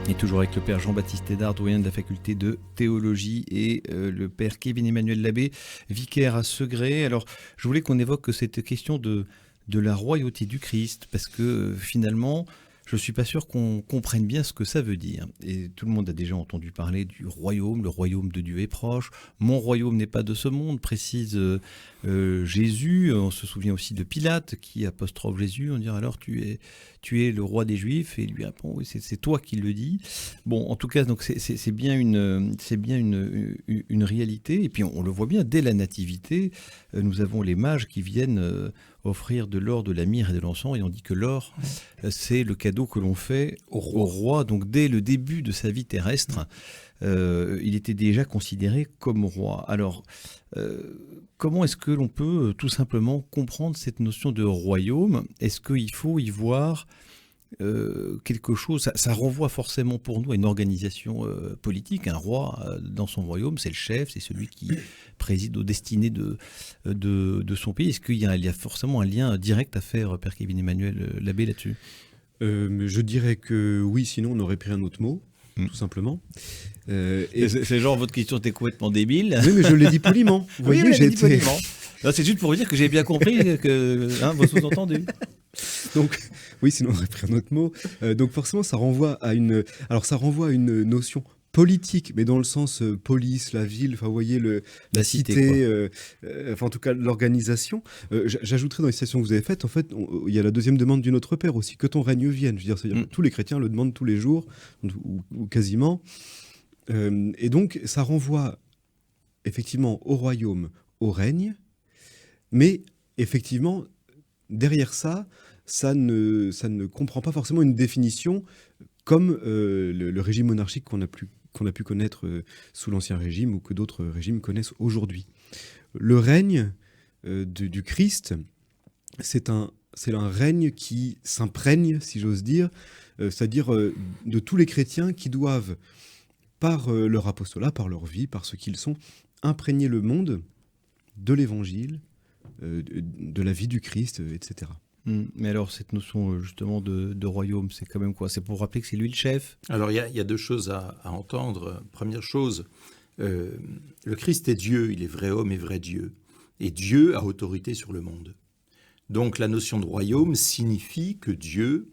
Et toujours avec le père Jean-Baptiste Hédard, doyen de la faculté de théologie, et le père Kevin-Emmanuel Labbé, vicaire à Segré. Alors, je voulais qu'on évoque cette question de la royauté du Christ, parce que finalement, je ne suis pas sûr qu'on comprenne bien ce que ça veut dire. Et tout le monde a déjà entendu parler du royaume, le royaume de Dieu est proche. Mon royaume n'est pas de ce monde, précise Jésus. On se souvient aussi de Pilate qui apostrophe Jésus, on dirait alors tu es le roi des Juifs, et il lui répond oui, c'est toi qui le dis. Bon, en tout cas, donc c'est bien une réalité. Et puis on le voit bien dès la nativité, nous avons les mages qui viennent offrir de l'or, de la myrrhe et de l'encens, et on dit que l'or, c'est le cadeau que l'on fait au roi. Donc dès le début de sa vie terrestre, il était déjà considéré comme roi. Alors, comment est-ce que l'on peut tout simplement comprendre cette notion de royaume ? Est-ce qu'il faut y voir quelque chose, ça renvoie forcément pour nous à une organisation politique. Un roi dans son royaume, c'est le chef, c'est celui qui préside aux destinées de son pays. Est-ce qu'il y a forcément un lien direct à faire, père Kevin-Emmanuel Labbé, là-dessus ? Je dirais que oui, sinon on aurait pris un autre mot, tout simplement. C'est genre, votre question était complètement débile. Oui, mais je l'ai dit poliment. Vous voyez, j'ai dit poliment. Non, c'est juste pour vous dire que j'ai bien compris vos sous-entendus. Donc, oui, sinon on aurait pris un autre mot. Donc forcément, ça renvoie à une notion politique, mais dans le sens police, la ville, enfin, vous voyez, la cité, en tout cas, l'organisation. J'ajouterais dans les citations que vous avez faites, en fait, il y a la deuxième demande du Notre Père aussi, que ton règne vienne. Je veux dire, c'est-à-dire que tous les chrétiens le demandent tous les jours, ou quasiment. Et donc, ça renvoie effectivement au royaume, au règne, mais effectivement, derrière ça ne comprend pas forcément une définition comme le régime monarchique qu'on a pu connaître sous l'Ancien Régime ou que d'autres régimes connaissent aujourd'hui. Le règne du Christ, c'est un règne qui s'imprègne, si j'ose dire, c'est-à-dire de tous les chrétiens qui doivent, par leur apostolat, par leur vie, par ce qu'ils sont, imprégner le monde de l'Évangile, de la vie du Christ, etc. Mais alors, cette notion justement de royaume, c'est quand même quoi ? C'est pour rappeler que c'est lui le chef ? Alors, il y a deux choses à entendre. Première chose, le Christ est Dieu, il est vrai homme et vrai Dieu. Et Dieu a autorité sur le monde. Donc, la notion de royaume signifie que Dieu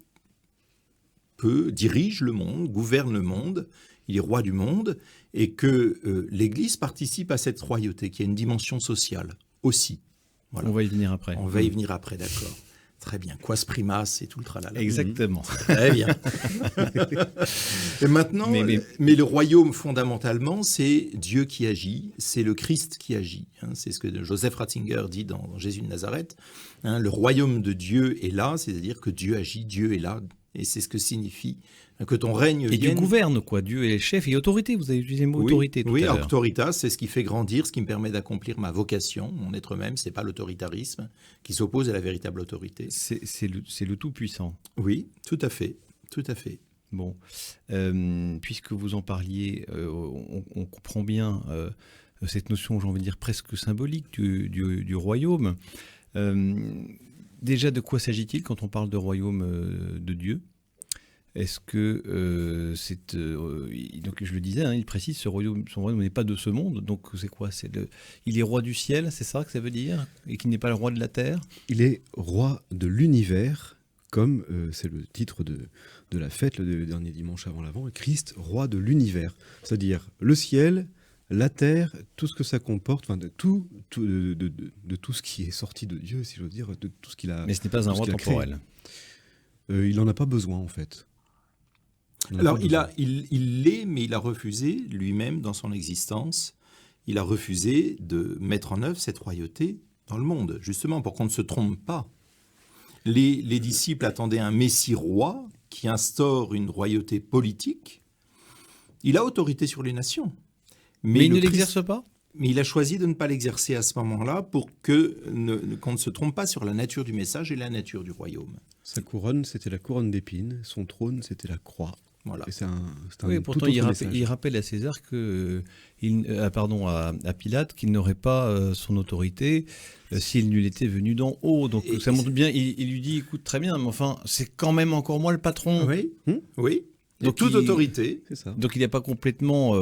dirige le monde, gouverne le monde, il est roi du monde, et que l'Église participe à cette royauté, qui a une dimension sociale aussi. Voilà. On va y venir après. On va y venir après, d'accord. Très bien. Quas primas et tout le tralala. Exactement. Très bien. Et maintenant, mais le royaume, fondamentalement, c'est Dieu qui agit, c'est le Christ qui agit. C'est ce que Joseph Ratzinger dit dans Jésus de Nazareth. Le royaume de Dieu est là, c'est-à-dire que Dieu agit, Dieu est là. Et c'est ce que signifie que ton règne vienne. Et Dieu gouverne, quoi. Dieu est chef et autorité. Vous avez utilisé le mot autorité tout à l'heure. Oui, autoritas, c'est ce qui fait grandir, ce qui me permet d'accomplir ma vocation, mon être même. C'est pas l'autoritarisme qui s'oppose à la véritable autorité. C'est le tout-puissant. Oui, tout à fait, tout à fait. Bon, puisque vous en parliez, on comprend bien cette notion, j'ai envie de dire, presque symbolique du royaume. Déjà, de quoi s'agit-il quand on parle de royaume de Dieu ? Est-ce que donc je le disais, il précise, son royaume n'est pas de ce monde. Donc c'est quoi ? Il est roi du ciel, c'est ça que ça veut dire ? Et qu'il n'est pas le roi de la terre ? Il est roi de l'univers, comme c'est le titre de la fête, le dernier dimanche avant l'Avent, Christ, roi de l'univers. C'est-à-dire le ciel, la terre, tout ce que ça comporte, de tout ce qui est sorti de Dieu, si j'ose dire, de tout ce qu'il a. Mais ce n'est pas un roi temporel. Il n'en a pas besoin, en fait. Alors, il l'est, mais il a refusé lui-même dans son existence. Il a refusé de mettre en œuvre cette royauté dans le monde, justement pour qu'on ne se trompe pas. Les disciples attendaient un Messie roi qui instaure une royauté politique. Il a autorité sur les nations. Mais il ne l'exerce pas ? Mais il a choisi de ne pas l'exercer à ce moment-là pour qu'on ne se trompe pas sur la nature du message et la nature du royaume. Sa couronne, c'était la couronne d'épines. Son trône, c'était la croix. Voilà. Et pourtant, il rappelle à César à Pilate qu'il n'aurait pas son autorité s'il n'eût été venu d'en haut. Donc ça montre bien, il lui dit, écoute, très bien, mais enfin, c'est quand même encore moi le patron. Oui, oui. Donc toute autorité. C'est ça. Donc il n'a pas complètement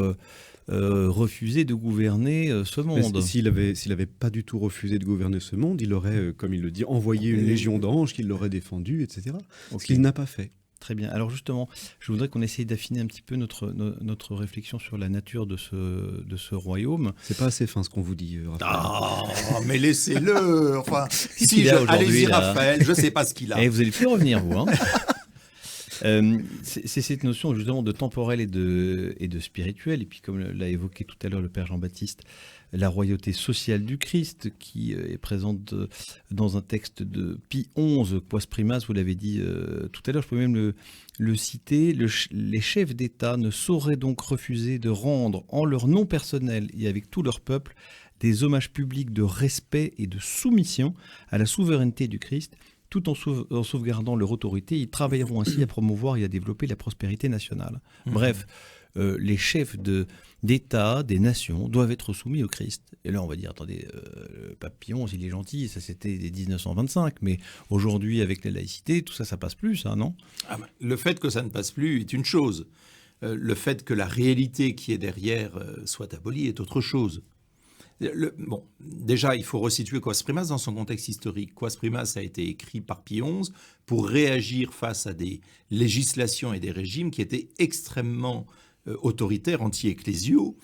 refusé de gouverner ce monde. Mais s'il avait pas du tout refusé de gouverner ce monde, il aurait, comme il le dit, envoyé une légion d'anges qui l'aurait défendu, etc. Ce qu'il n'a pas fait. Très bien. Alors justement, je voudrais qu'on essaye d'affiner un petit peu notre réflexion sur la nature de ce royaume. C'est pas assez fin ce qu'on vous dit, Raphaël. Ah, mais laissez-le. Enfin, allez-y, là Raphaël. Je sais pas ce qu'il a. Et vous allez plus revenir, vous. C'est cette notion justement de temporel et de spirituel. Et puis comme l'a évoqué tout à l'heure le Père Jean-Baptiste, la royauté sociale du Christ qui est présente dans un texte de Pie XI, Quas Primas, vous l'avez dit tout à l'heure, je peux même le citer. Les chefs d'État ne sauraient donc refuser de rendre en leur nom personnel et avec tout leur peuple des hommages publics de respect et de soumission à la souveraineté du Christ, tout en sauvegardant leur autorité. Ils travailleront ainsi à promouvoir et à développer la prospérité nationale. Bref, les chefs d'État, des nations, doivent être soumis au Christ. Et là, on va dire, attendez, le pape Pie XI, il est gentil, ça c'était 1925, mais aujourd'hui, avec la laïcité, tout ça, ça passe plus, ça, non ? Le fait que ça ne passe plus est une chose. Le fait que la réalité qui est derrière soit abolie est autre chose. Bon, déjà, il faut resituer Quas Primas dans son contexte historique. Quas Primas a été écrit par Pie XI pour réagir face à des législations et des régimes qui étaient extrêmement autoritaires, anti-ecclésiaux,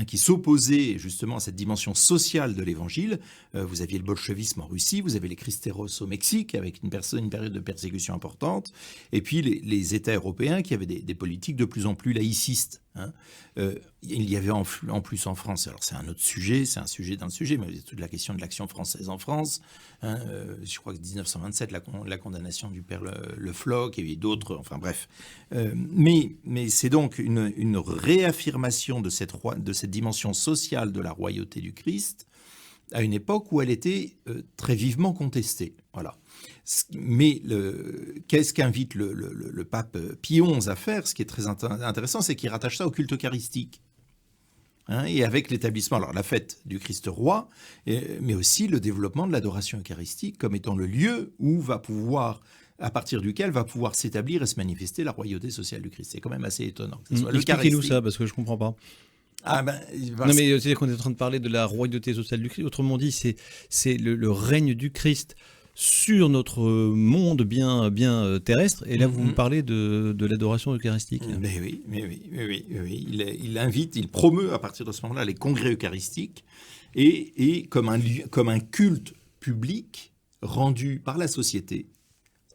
qui s'opposaient justement à cette dimension sociale de l'Évangile. Vous aviez le bolchevisme en Russie, vous avez les Cristeros au Mexique, avec une période de persécution importante, et puis les États européens qui avaient des politiques de plus en plus laïcistes. Il y avait en plus en France, alors c'est un autre sujet, c'est un sujet dans le sujet, mais toute la question de l'action française en France. Je crois que 1927, la condamnation du père Le Floch, et d'autres, enfin bref. Mais c'est donc une réaffirmation de cette dimension sociale de la royauté du Christ à une époque où elle était très vivement contestée. Voilà. Mais qu'est-ce qu'invite le pape Pie XI à faire ? Ce qui est très intéressant, c'est qu'il rattache ça au culte eucharistique. Et avec l'établissement, alors la fête du Christ roi, mais aussi le développement de l'adoration eucharistique comme étant le lieu où à partir duquel va pouvoir s'établir et se manifester la royauté sociale du Christ. C'est quand même assez étonnant. Expliquez-nous ça, parce que je ne comprends pas. Non, mais c'est-à-dire qu'on est en train de parler de la royauté sociale du Christ. Autrement dit, c'est le règne du Christ sur notre monde bien terrestre. Et là, vous me parlez de l'adoration eucharistique. Mais oui. Il promeut à partir de ce moment-là les congrès eucharistiques et comme un culte public rendu par la société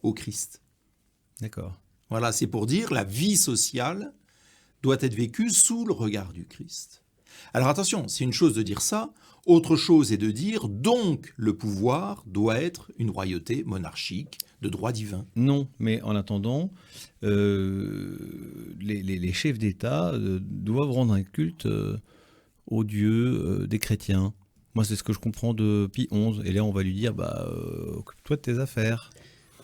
au Christ. D'accord. Voilà, c'est pour dire la vie sociale doit être vécue sous le regard du Christ. Alors attention, c'est une chose de dire ça, autre chose est de dire donc le pouvoir doit être une royauté monarchique de droit divin. Non, mais en attendant, les chefs d'État doivent rendre un culte au Dieu des chrétiens. Moi, c'est ce que je comprends de Pie XI. Et là, on va lui dire, occupe-toi de tes affaires.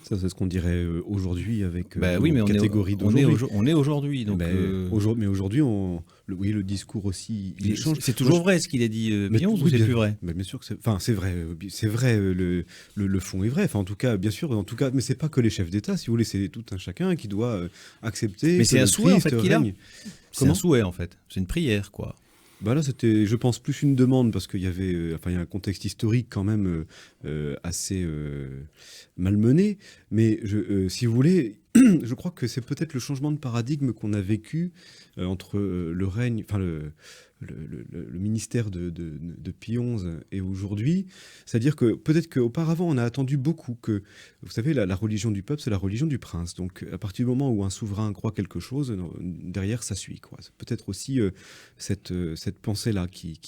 Ça, c'est ce qu'on dirait aujourd'hui avec oui, mais catégorie d'aujourd'hui. On est aujourd'hui. Donc, mais aujourd'hui, le discours aussi, il change. C'est toujours vrai ce qu'il a dit Pie XI, ou c'est plus vrai ? Bien sûr que c'est vrai. C'est vrai, le fond est vrai. Enfin, en tout cas, bien sûr. Mais c'est pas que les chefs d'État, si vous voulez, c'est tout un chacun qui doit accepter. Mais c'est un souhait, en fait, qu'il a. C'est un souhait, en fait. C'est une prière, quoi. Là, c'était, je pense, plus une demande parce qu'il y avait, il y a un contexte historique quand même assez malmené. Mais si vous voulez, je crois que c'est peut-être le changement de paradigme qu'on a vécu entre le règne, enfin le ministère de Pie XI et aujourd'hui. C'est-à-dire que peut-être qu'auparavant, on a attendu beaucoup que, vous savez, la religion du peuple, c'est la religion du prince. Donc, à partir du moment où un souverain croit quelque chose, derrière, ça suit, quoi. C'est peut-être aussi cette pensée-là qui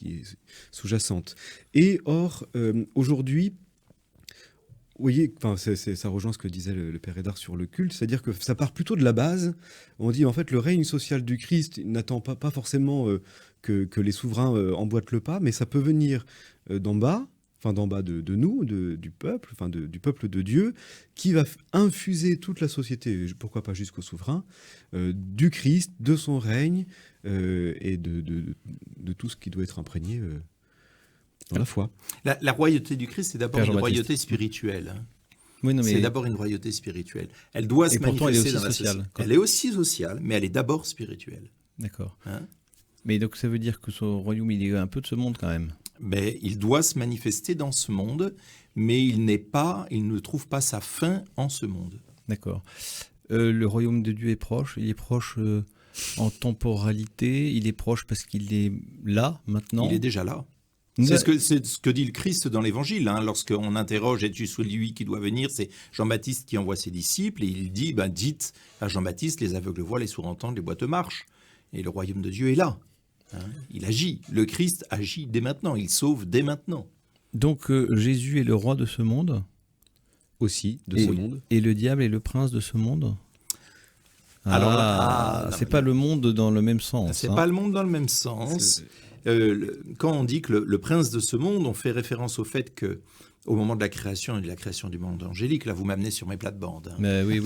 est sous-jacente. Et or, aujourd'hui, vous voyez, ça rejoint ce que disait le père Hédard sur le culte, c'est-à-dire que ça part plutôt de la base. On dit en fait le règne social du Christ n'attend pas forcément que les souverains emboîtent le pas, mais ça peut venir d'en bas, de nous, du peuple, du peuple de Dieu, qui va infuser toute la société, pourquoi pas jusqu'au souverain, du Christ, de son règne et de tout ce qui doit être imprégné dans la foi. La royauté du Christ, c'est d'abord une royauté spirituelle. Oui, non, mais... C'est d'abord une royauté spirituelle. Elle doit se manifester dans la société. Elle est aussi sociale, mais elle est d'abord spirituelle. D'accord. Hein? Mais donc ça veut dire que ce royaume, il est un peu de ce monde quand même. Mais il doit se manifester dans ce monde, mais il ne trouve pas sa fin en ce monde. D'accord. Le royaume de Dieu est proche. Il est proche en temporalité. Il est proche parce qu'il est là maintenant. Il est déjà là. C'est ce que dit le Christ dans l'Évangile. Hein. Lorsqu'on interroge « Es-tu celui qui doit venir ?» C'est Jean-Baptiste qui envoie ses disciples et il dit « Dites à Jean-Baptiste, les aveugles voient, les sourds entendent, les boiteux marchent. » Et le royaume de Dieu est là. Hein. Il agit. Le Christ agit dès maintenant. Il sauve dès maintenant. Donc Jésus est le roi de ce monde aussi, de ce monde. Et le diable est le prince de ce monde. Alors, c'est pas le monde dans le même sens. C'est pas le monde dans le même sens. Quand on dit que le prince de ce monde, on fait référence au fait que au moment de la création et de la création du monde angélique, là vous m'amenez sur mes plates-bandes. Hein. Mais oui,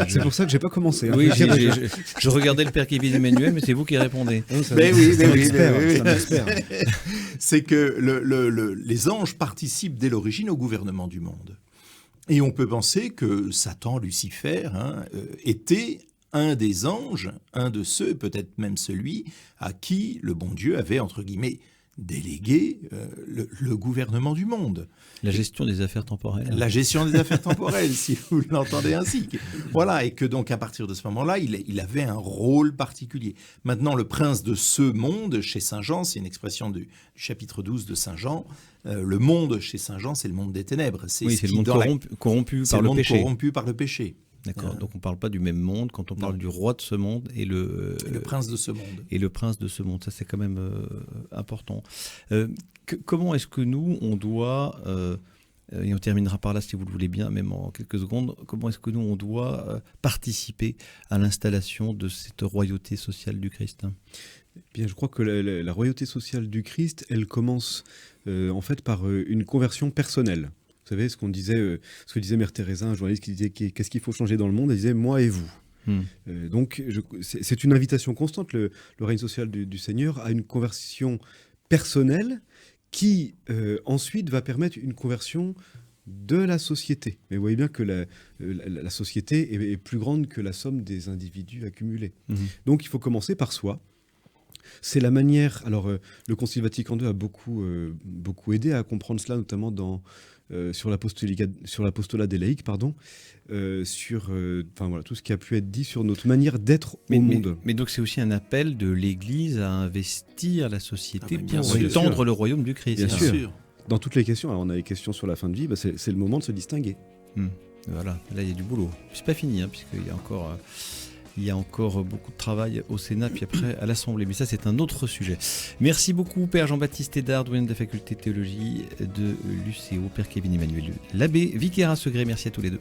c'est pour ça que j'ai pas commencé. Hein. Oui, je regardais le père Kevin Emmanuel, mais c'est vous qui répondez. C'est que les anges participent dès l'origine au gouvernement du monde. Et on peut penser que Satan, Lucifer, était un des anges, un de ceux, peut-être même celui, à qui le bon Dieu avait, entre guillemets, délégué le gouvernement du monde. La gestion des affaires temporelles. La gestion des affaires temporelles, si vous l'entendez ainsi. Voilà, et que donc à partir de ce moment-là, il avait un rôle particulier. Maintenant, le prince de ce monde, chez Saint Jean, c'est une expression du chapitre 12 de Saint Jean, le monde chez Saint Jean, c'est le monde des ténèbres. C'est le monde corrompu par le péché. C'est le monde corrompu par le péché. D'accord, donc on ne parle pas du même monde quand on parle du roi de ce monde et le prince de ce monde. Et le prince de ce monde, ça c'est quand même important. Comment est-ce que nous, on doit, et on terminera par là si vous le voulez bien, même en quelques secondes, comment est-ce que nous, on doit participer à l'installation de cette royauté sociale du Christ ? Bien, je crois que la royauté sociale du Christ, elle commence en fait par une conversion personnelle. Vous savez, ce que disait Mère Teresa, un journaliste qui disait qu'est-ce qu'il faut changer dans le monde, elle disait moi et vous. Donc c'est une invitation constante, le règne social du Seigneur, à une conversion personnelle qui ensuite va permettre une conversion de la société. Mais vous voyez bien que la société est plus grande que la somme des individus accumulés. Donc il faut commencer par soi. C'est la manière... Alors le Concile Vatican II a beaucoup aidé à comprendre cela, notamment sur l'apostolat des laïcs, sur tout ce qui a pu être dit sur notre manière d'être au monde. Mais donc c'est aussi un appel de l'Église à investir la société pour étendre le royaume du Christ. Bien sûr. Dans toutes les questions, alors on a les questions sur la fin de vie, c'est le moment de se distinguer. Voilà, là il y a du boulot. C'est pas fini, puisqu'il y a encore beaucoup de travail au Sénat, puis après à l'Assemblée. Mais ça, c'est un autre sujet. Merci beaucoup, Père Jean-Baptiste Hédard, doyen de la faculté de théologie de l'UCO, Père Kevin Emmanuel Labbé, vicaire à Segré. Merci à tous les deux.